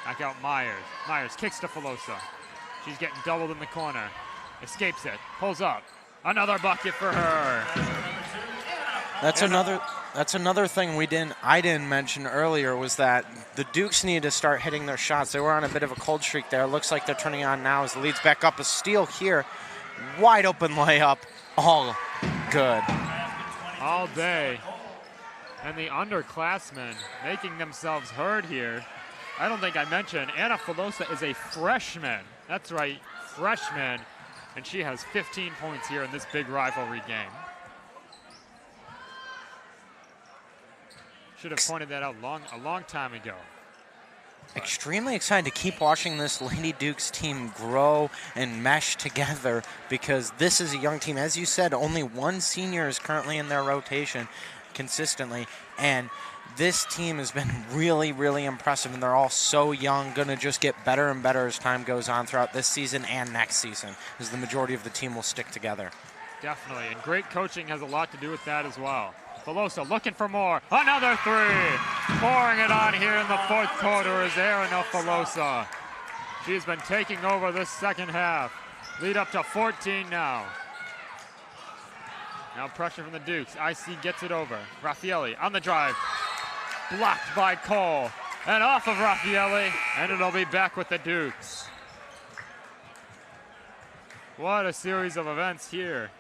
Back out Myers. Myers kicks to Filosa. She's getting doubled in the corner. Escapes it. Pulls up. Another bucket for her. That's another thing I didn't mention earlier was that the Dukes need to start hitting their shots. They were on a bit of a cold streak there. Looks like they're turning on now as the lead's back up. A steal here. Wide open layup. All good. All day. And the underclassmen making themselves heard here. I don't think I mentioned Anna Filosa is a freshman. That's right, freshman. And she has 15 points here in this big rivalry game. Should have pointed that out a long time ago. Extremely excited to keep watching this Lady Dukes team grow and mesh together because this is a young team. As you said, only one senior is currently in their rotation consistently. And this team has been really, really impressive, and they're all so young, going to just get better and better as time goes on throughout this season and next season, as the majority of the team will stick together. Definitely, and great coaching has a lot to do with that as well. Filosa looking for more. Another 3. Pouring it on here in the fourth quarter is Arina Filosa. She's been taking over this second half. Lead up to 14 now. Now pressure from the Dukes. IC gets it over. Raffaelli on the drive. Blocked by Cole. And off of Raffaelli. And it'll be back with the Dukes. What a series of events here.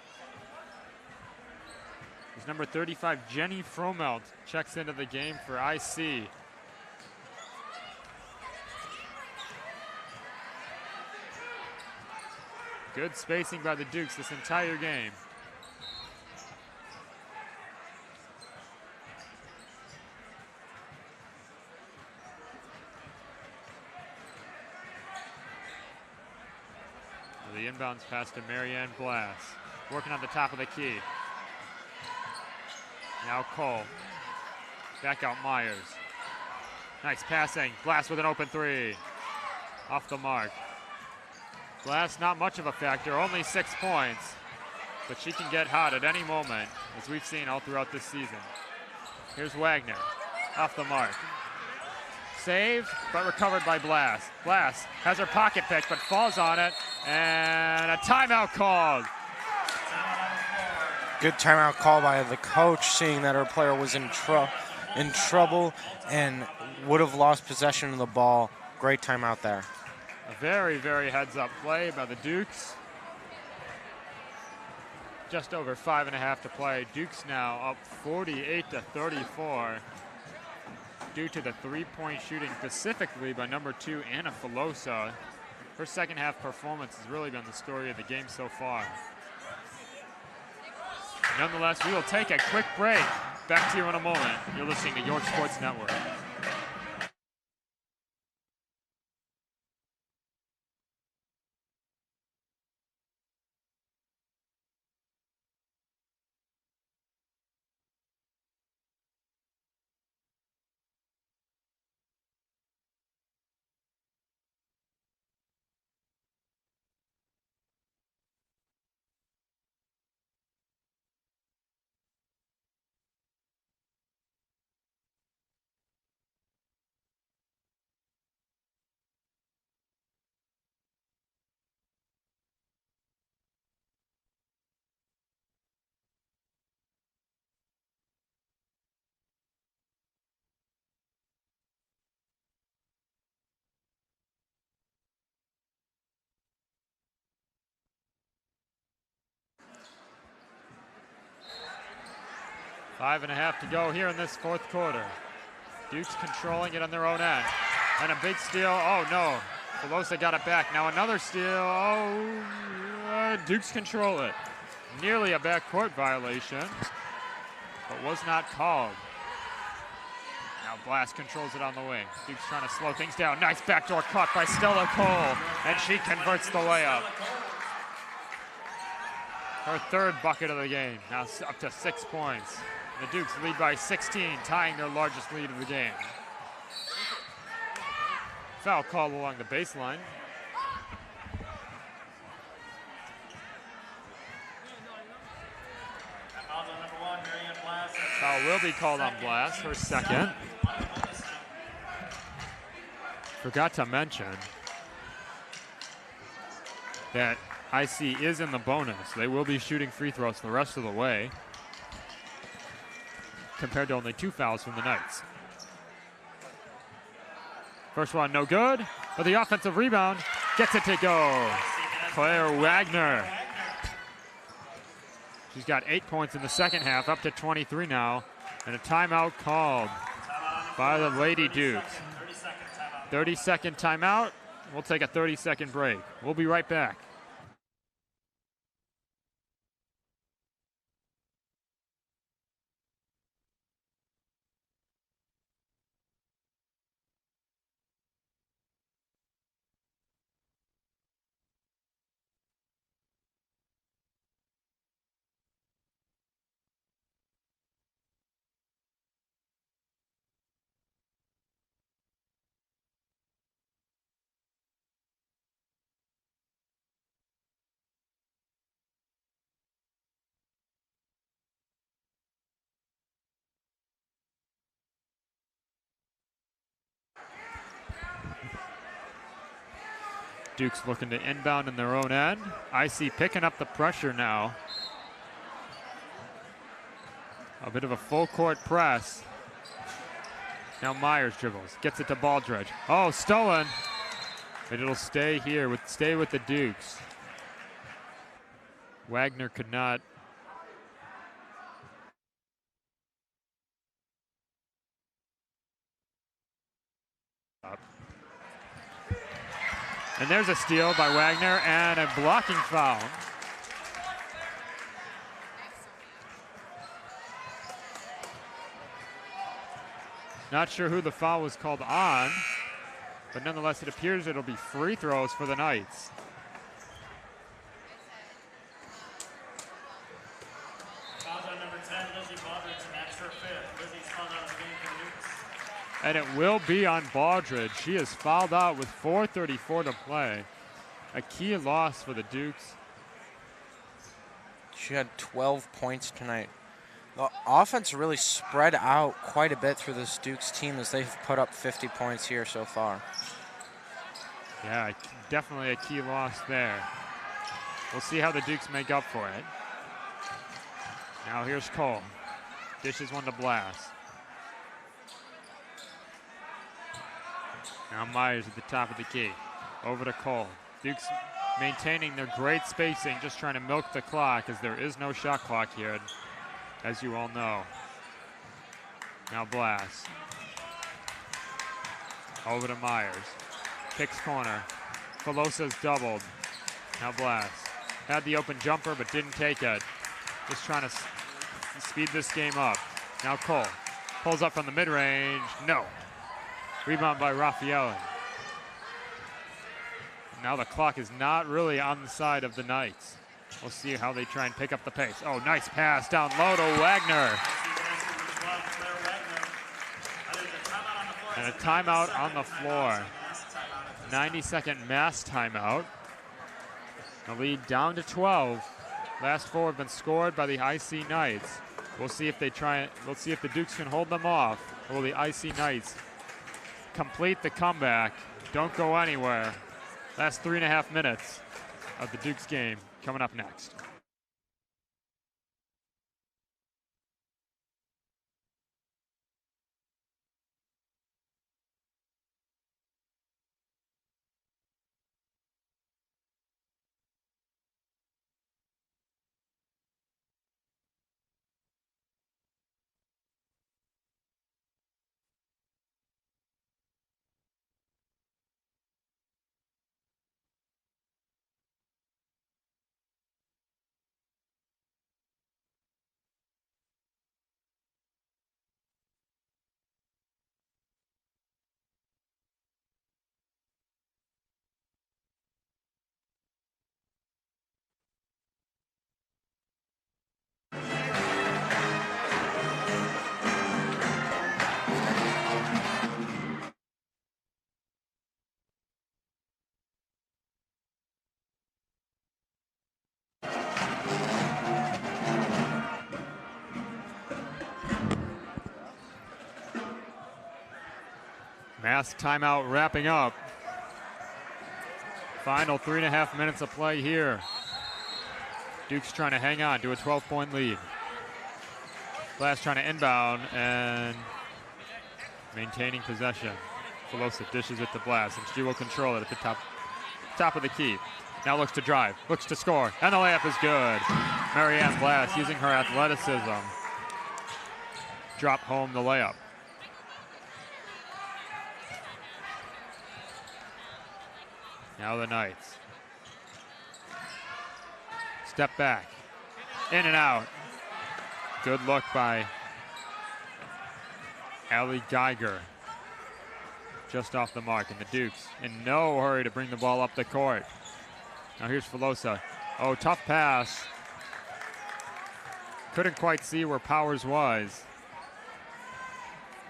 As number 35, Jenny Fromelt, checks into the game for IC. Good spacing by the Dukes this entire game. The inbounds pass to Marianne Blass. Working on the top of the key. Now Cole. Back out Myers. Nice passing. Blass with an open 3. Off the mark. Blass not much of a factor, only 6 points. But she can get hot at any moment, as we've seen all throughout this season. Here's Wagner. Off the mark. Saved, but recovered by Blass. Blass has her pocket pick, but falls on it. And a timeout called. Good timeout call by the coach, seeing that her player was in trouble and would have lost possession of the ball. Great timeout there. A very, very heads-up play by the Dukes. Just over 5.5 to play. Dukes now up 48-34 due to the 3-point shooting, specifically by number 2, Anna Filosa. Her second half performance has really been the story of the game so far. Nonetheless, we will take a quick break. Back to you in a moment. You're listening to York Sports Network. Five and a half to go here in this fourth quarter. Dukes controlling it on their own end. And a big steal. Oh, no. Filosa got it back. Now another steal. Oh, Dukes control it. Nearly a backcourt violation, but was not called. Now Now Blast controls it on the wing. Duke's trying to slow things down. Nice backdoor cut by Stella Cole, and she converts the layup. Her third bucket of the game, now up to 6 points. The Dukes lead by 16, tying their largest lead of the game. Foul called along the baseline. Foul will be called on Blast, her second. Forgot to mention that IC is in the bonus. They will be shooting free throws the rest of the way, compared to only 2 fouls from the Knights. First one, no good, but the offensive rebound gets it to go. Claire Wagner. She's got 8 points in the second half, up to 23 now, and a timeout called by the Lady Dukes. 30-second timeout. We'll take a 30-second break. We'll be right back. Duke's looking to inbound in their own end. IC picking up the pressure now. A bit of a full court press. Now Myers dribbles, gets it to Baldridge. Oh, stolen. But it'll stay here, stay with the Dukes. Wagner could not. Up. And there's a steal by Wagner and a blocking foul. Not sure who the foul was called on, but nonetheless it appears it'll be free throws for the Knights. Foul on number 10, Lizzie Baldridge, an extra fifth. Lizzie's fouled out of the game for Dukes. And it will be on Baldridge. She is fouled out with 4:34 to play. A key loss for the Dukes. She had 12 points tonight. The offense really spread out quite a bit through this Dukes team as they've put up 50 points here so far. Yeah, definitely a key loss there. We'll see how the Dukes make up for it. Now here's Cole. Dishes one to Blast. Now Myers at the top of the key. Over to Cole. Dukes maintaining their great spacing, just trying to milk the clock as there is no shot clock here, as you all know. Now Blast. Over to Myers. Kicks corner. Filosa's doubled. Now Blast. Had the open jumper but didn't take it. Just trying to speed this game up. Now Cole. Pulls up from the mid-range. No. Rebound by Raffaelli. Now the clock is not really on the side of the Knights. We'll see how they try and pick up the pace. Oh, nice pass down low to Wagner. And a timeout on the floor. 90-second mass timeout. The lead down to 12. Last 4 have been scored by the IC Knights. We'll see if we'll see if the Dukes can hold them off, or will the IC Knights complete the comeback. Don't go anywhere. Last 3.5 minutes of the Dukes game coming up next. Mass timeout wrapping up. Final 3.5 minutes of play here. Duke's trying to hang on to a 12-point lead. Blast trying to inbound and maintaining possession. Filosa dishes it to Blast, and she will control it at the top of the key. Now looks to drive, looks to score, and the layup is good. Marianne Blast using her athleticism. Drop home the layup. Now the Knights. Step back, in and out. Good look by Allie Geiger. Just off the mark, and the Dukes in no hurry to bring the ball up the court. Now here's Filosa. Oh, tough pass. Couldn't quite see where Powers was.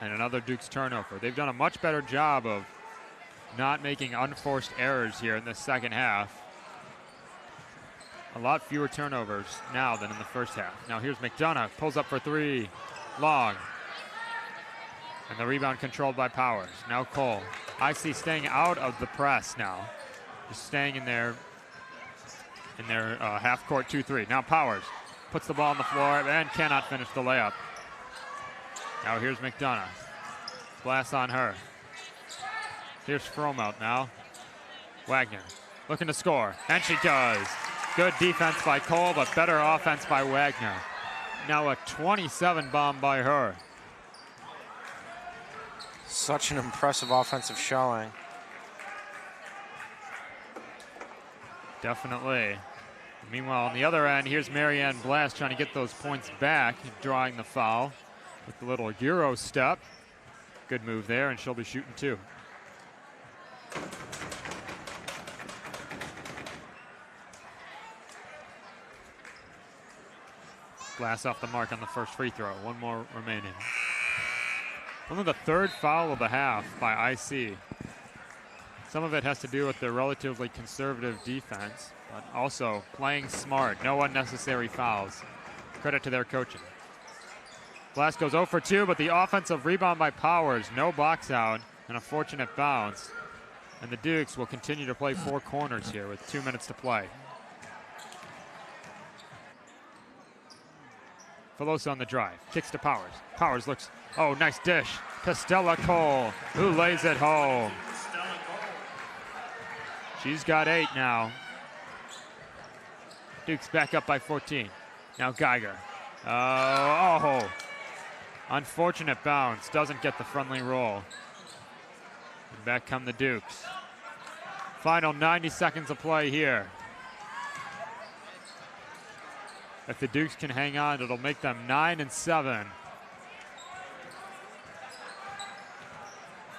And another Dukes turnover. They've done a much better job of not making unforced errors here in the second half. A lot fewer turnovers now than in the first half. Now here's McDonough, pulls up for three, long. And the rebound controlled by Powers. Now Cole. IC staying out of the press now. Just staying in their half-court 2-3. Now Powers puts the ball on the floor and cannot finish the layup. Now here's McDonough. Blast on her. Here's Fromelt now. Wagner looking to score, and she does. Good defense by Cole, but better offense by Wagner. Now a 27 bomb by her. Such an impressive offensive showing. Definitely. Meanwhile, on the other end, here's Marianne Blast trying to get those points back, drawing the foul with the little Euro step. Good move there, and she'll be shooting two. Blast off the mark on the first free throw. One more remaining. Only the third foul of the half by IC. Some of it has to do with their relatively conservative defense, but also playing smart. No unnecessary fouls. Credit to their coaching. Blast goes 0 for 2, but the offensive rebound by Powers. No box out and a fortunate bounce. And the Dukes will continue to play four corners here with 2 minutes to play. Filosa on the drive, kicks to Powers. Powers looks, oh, nice dish to Stella Cole, who lays it home. She's got 8 now. Dukes back up by 14. Now Geiger. Oh, unfortunate bounce, doesn't get the friendly roll. And back come the Dukes. Final 90 seconds of play here. If the Dukes can hang on, it'll make them 9-7.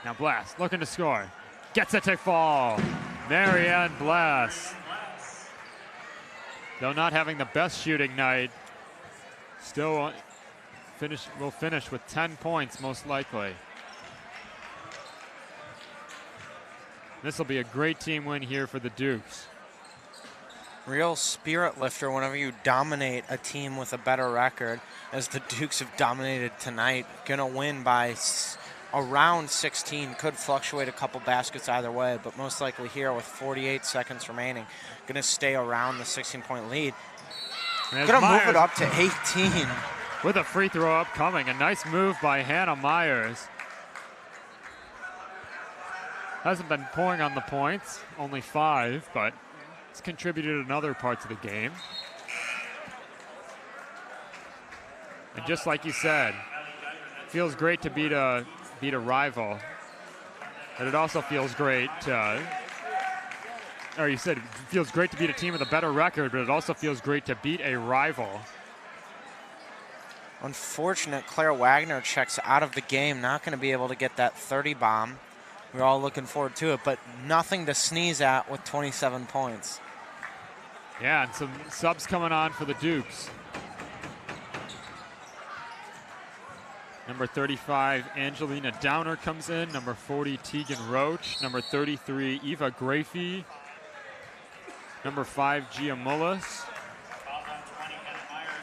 Now Blast looking to score. Gets it to fall. Marianne Blast. Though not having the best shooting night, still will finish with 10 points most likely. This will be a great team win here for the Dukes. Real spirit lifter whenever you dominate a team with a better record, as the Dukes have dominated tonight. Gonna win by around 16. Could fluctuate a couple baskets either way, but most likely here with 48 seconds remaining. Gonna stay around the 16-point lead. Gonna move it up to 18. With a free throw upcoming. A nice move by Hannah Myers. Hasn't been pouring on the points, only 5, but it's contributed in other parts of the game. And just like you said, feels great to beat a rival, but it also feels great or you said it feels great to beat a team with a better record, but it also feels great to beat a rival. Unfortunate, Claire Wagner checks out of the game. Not going to be able to get that 30 bomb. We're all looking forward to it, but nothing to sneeze at with 27 points. Yeah, and some subs coming on for the Dukes. Number 35, Angelina Downer comes in. Number 40, Tegan Roach. Number 33, Eva Grafey. Number 5, Gia Mullis.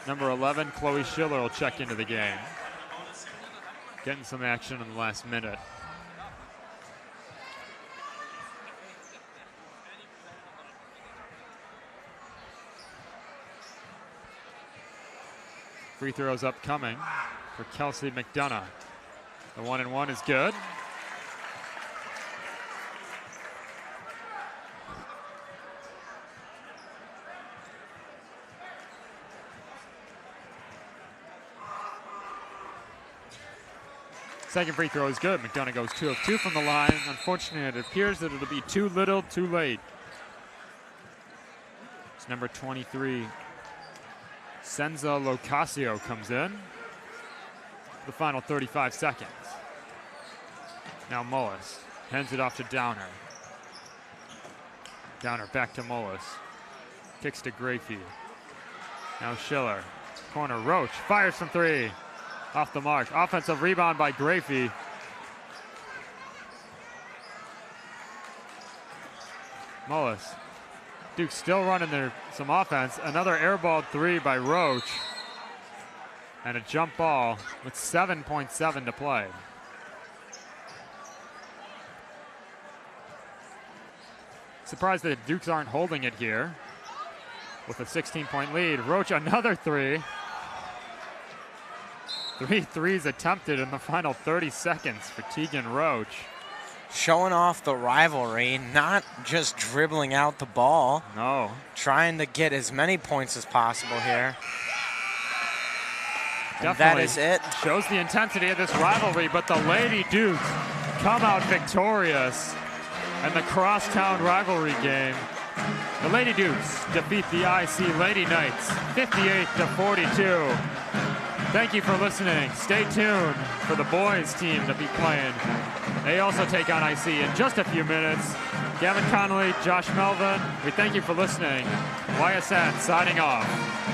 Number 11, Chloe Schiller will check into the game. Getting some action in the last minute. Free throws upcoming for Kelsey McDonough. The 1-and-1 is good. Second free throw is good. McDonough goes 2 of 2 from the line. Unfortunately, it appears that it'll be too little, too late. It's number 23, Senza Locasio, comes in. The final 35 seconds. Now Mullis hands it off to Downer. Downer back to Mullis. Kicks to Grafey. Now Schiller. Corner, Roach fires from 3. Off the mark. Offensive rebound by Grafey. Mullis. Duke still running there some offense. Another airballed 3 by Roach. And a jump ball with 7.7 to play. Surprised that Dukes aren't holding it here. With a 16-point lead. Roach another 3. 3 threes attempted in the final 30 seconds for Tegan Roach. Showing off the rivalry, not just dribbling out the ball. No. Trying to get as many points as possible here. And Definitely that is it. Shows the intensity of this rivalry, but the Lady Dukes come out victorious in the crosstown rivalry game. The Lady Dukes defeat the IC Lady Knights 58-42. Thank you for listening. Stay tuned for the boys team to be playing. They also take on IC in just a few minutes. Gavin Connolly, Josh Melvin, we thank you for listening. YSN signing off.